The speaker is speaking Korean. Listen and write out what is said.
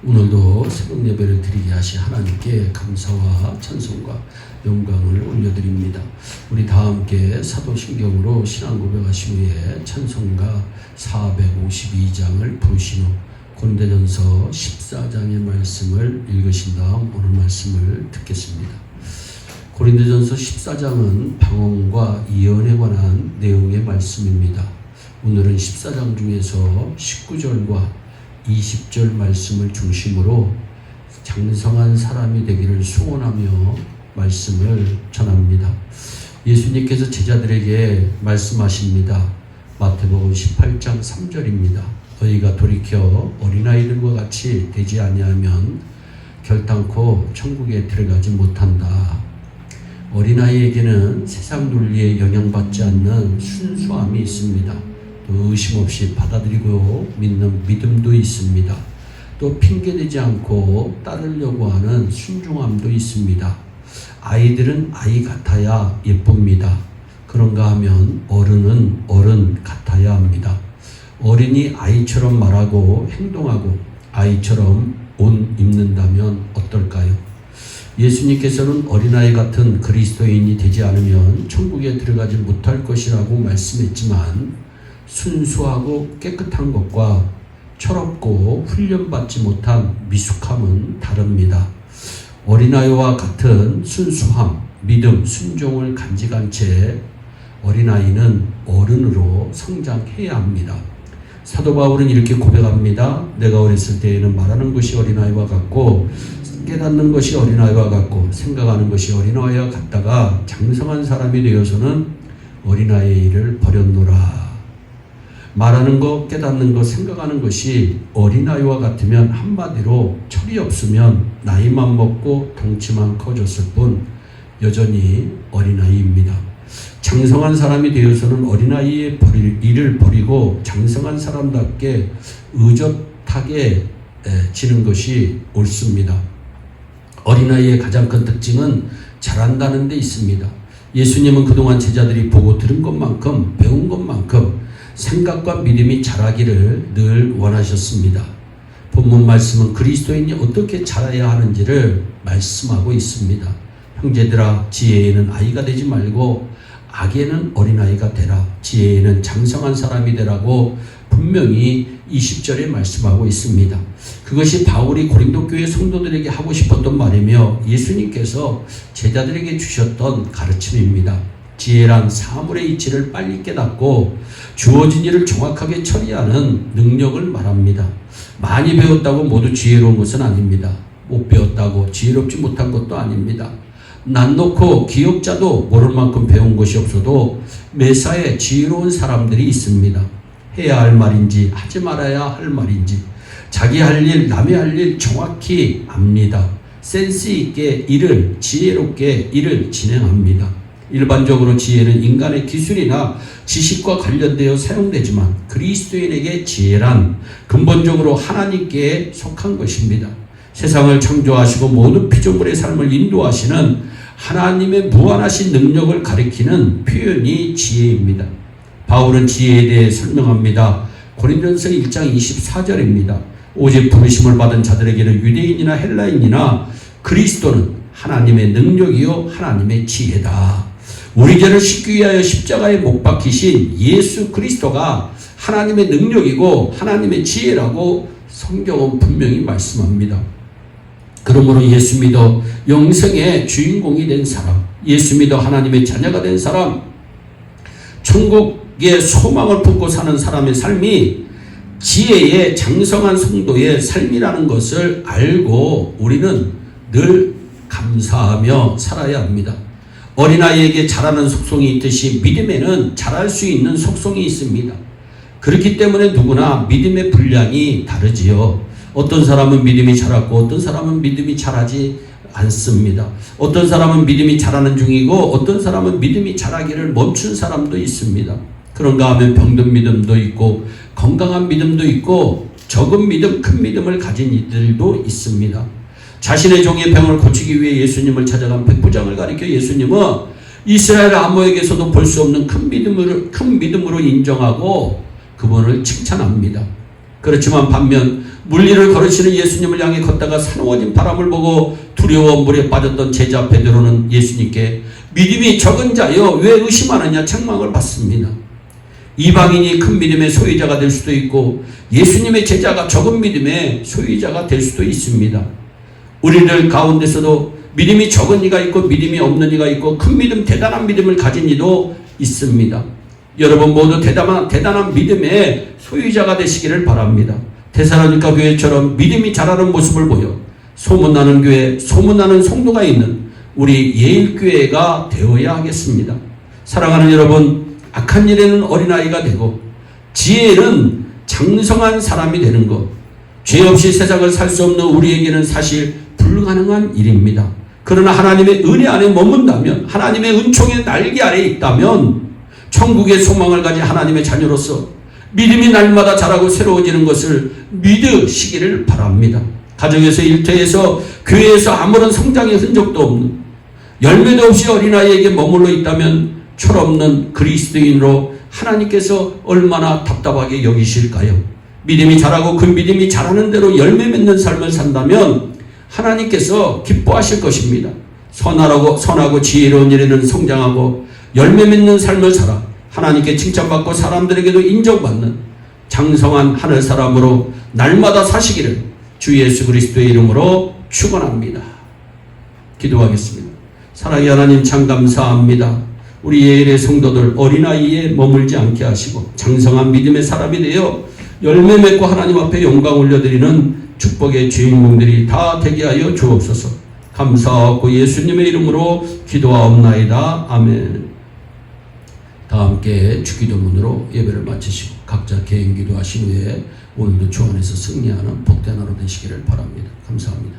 오늘도 새벽 예배를 드리게 하신 하나님께 감사와 찬송과 영광을 올려드립니다. 우리 다 함께 사도신경으로 신앙 고백하신 후에 찬송가 452장을 부르신 후 고린도전서 14장의 말씀을 읽으신 다음 오늘 말씀을 듣겠습니다. 고린도전서 14장은 방언과 예언에 관한 내용의 말씀입니다. 오늘은 14장 중에서 19절과 20절 말씀을 중심으로 장성한 사람이 되기를 소원하며 말씀을 전합니다. 예수님께서 제자들에게 말씀하십니다. 마태복음 18장 3절입니다. 너희가 돌이켜 어린아이들과 같이 되지 아니하면 결단코 천국에 들어가지 못한다. 어린아이에게는 세상 논리에 영향받지 않는 순수함이 있습니다. 또 의심 없이 받아들이고 믿는 믿음도 있습니다. 또 핑계대지 않고 따르려고 하는 순종함도 있습니다. 아이들은 아이 같아야 예쁩니다. 그런가 하면 어른은 어른 같아야 합니다. 어린이 아이처럼 말하고 행동하고 아이처럼 옷 입는다면 어떨까요? 예수님께서는 어린아이 같은 그리스도인이 되지 않으면 천국에 들어가지 못할 것이라고 말씀했지만 순수하고 깨끗한 것과 철없고 훈련받지 못한 미숙함은 다릅니다. 어린아이와 같은 순수함, 믿음, 순종을 간직한 채 어린아이는 어른으로 성장해야 합니다. 사도 바울은 이렇게 고백합니다. 내가 어렸을 때에는 말하는 것이 어린아이와 같고 깨닫는 것이 어린아이와 같고 생각하는 것이 어린아이와 같다가 장성한 사람이 되어서는 어린아이의 일을 버렸노라. 말하는 것, 깨닫는 것, 생각하는 것이 어린아이와 같으면 한마디로 철이 없으면 나이만 먹고 덩치만 커졌을 뿐 여전히 어린아이입니다. 장성한 사람이 되어서는 어린아이의 일을 버리고 장성한 사람답게 의젓하게 지는 것이 옳습니다. 어린아이의 가장 큰 특징은 잘한다는 데 있습니다. 예수님은 그동안 제자들이 보고 들은 것만큼 배운 것만큼 생각과 믿음이 자라기를 늘 원하셨습니다. 본문 말씀은 그리스도인이 어떻게 자라야 하는지를 말씀하고 있습니다. 형제들아, 지혜에는 아이가 되지 말고 악에는 어린아이가 되라. 지혜에는 장성한 사람이 되라고 분명히 20절에 말씀하고 있습니다. 그것이 바울이 고린도 교회 성도들에게 하고 싶었던 말이며 예수님께서 제자들에게 주셨던 가르침입니다. 지혜란 사물의 이치를 빨리 깨닫고 주어진 일을 정확하게 처리하는 능력을 말합니다. 많이 배웠다고 모두 지혜로운 것은 아닙니다. 못 배웠다고 지혜롭지 못한 것도 아닙니다. 난 놓고 기업자도 모를 만큼 배운 것이 없어도 매사에 지혜로운 사람들이 있습니다. 해야 할 말인지 하지 말아야 할 말인지 자기 할 일, 남의 할 일 정확히 압니다. 센스 있게 일을, 지혜롭게 일을 진행합니다. 일반적으로 지혜는 인간의 기술이나 지식과 관련되어 사용되지만 그리스도인에게 지혜란 근본적으로 하나님께 속한 것입니다. 세상을 창조하시고 모든 피조물의 삶을 인도하시는 하나님의 무한하신 능력을 가리키는 표현이 지혜입니다. 바울은 지혜에 대해 설명합니다. 고린도전서 1장 24절입니다. 오직 부르심을 받은 자들에게는 유대인이나 헬라인이나 그리스도는 하나님의 능력이요 하나님의 지혜다. 우리 죄를 씻기 위하여 십자가에 못 박히신 예수 그리스도가 하나님의 능력이고 하나님의 지혜라고 성경은 분명히 말씀합니다. 그러므로 예수 믿어 영생의 주인공이 된 사람, 예수 믿어 하나님의 자녀가 된 사람, 천국의 소망을 품고 사는 사람의 삶이 지혜의 장성한 성도의 삶이라는 것을 알고 우리는 늘 감사하며 살아야 합니다. 어린아이에게 자라는 속성이 있듯이 믿음에는 자랄 수 있는 속성이 있습니다. 그렇기 때문에 누구나 믿음의 분량이 다르지요. 어떤 사람은 믿음이 자랐고 어떤 사람은 믿음이 자라지 않습니다. 어떤 사람은 믿음이 자라는 중이고 어떤 사람은 믿음이 자라기를 멈춘 사람도 있습니다. 그런가 하면 병든 믿음도 있고 건강한 믿음도 있고 적은 믿음, 큰 믿음을 가진 이들도 있습니다. 자신의 종의 병을 고치기 위해 예수님을 찾아간 백부장을 가리켜 예수님은 이스라엘 아무에게서도 볼 수 없는 큰 믿음으로 인정하고 그분을 칭찬합니다. 그렇지만 반면 물리를 걸으시는 예수님을 향해 걷다가 사나워진 바람을 보고 두려워 물에 빠졌던 제자 베드로는 예수님께 믿음이 적은 자여 왜 의심하느냐 책망을 받습니다. 이방인이 큰 믿음의 소유자가 될 수도 있고 예수님의 제자가 적은 믿음의 소유자가 될 수도 있습니다. 우리들 가운데서도 믿음이 적은 이가 있고 믿음이 없는 이가 있고 큰 믿음, 대단한 믿음을 가진 이도 있습니다. 여러분 모두 대단한 믿음의 소유자가 되시기를 바랍니다. 데살로니가 교회처럼 믿음이 자라는 모습을 보여 소문나는 교회, 소문나는 성도가 있는 우리 예일교회가 되어야 하겠습니다. 사랑하는 여러분, 악한 일에는 어린아이가 되고 지혜는 장성한 사람이 되는 것, 죄 없이 세상을 살 수 없는 우리에게는 사실 불가능한 일입니다. 그러나 하나님의 은혜 안에 머문다면, 하나님의 은총의 날개 아래 있다면 천국의 소망을 가진 하나님의 자녀로서 믿음이 날마다 자라고 새로워지는 것을 믿으시기를 바랍니다. 가정에서, 일터에서, 교회에서 아무런 성장의 흔적도 없는, 열매도 없이 어린아이에게 머물러 있다면 철없는 그리스도인으로 하나님께서 얼마나 답답하게 여기실까요? 믿음이 자라고 그 믿음이 자라는 대로 열매 맺는 삶을 산다면 하나님께서 기뻐하실 것입니다. 선하고 지혜로운 일에는 성장하고 열매 맺는 삶을 살아 하나님께 칭찬받고 사람들에게도 인정받는 장성한 하늘 사람으로 날마다 사시기를 주 예수 그리스도의 이름으로 축원합니다. 기도하겠습니다. 사랑의 하나님 참 감사합니다. 우리 예일의 성도들 어린아이에 머물지 않게 하시고 장성한 믿음의 사람이 되어 열매 맺고 하나님 앞에 영광 올려드리는 축복의 주인공들이 다 되게 하여 주옵소서. 감사하고 예수님의 이름으로 기도하옵나이다. 아멘. 다 함께 주기도문으로 예배를 마치시고 각자 개인 기도하신 후에 오늘도 주 안에서 승리하는 복된 하루 되시기를 바랍니다. 감사합니다.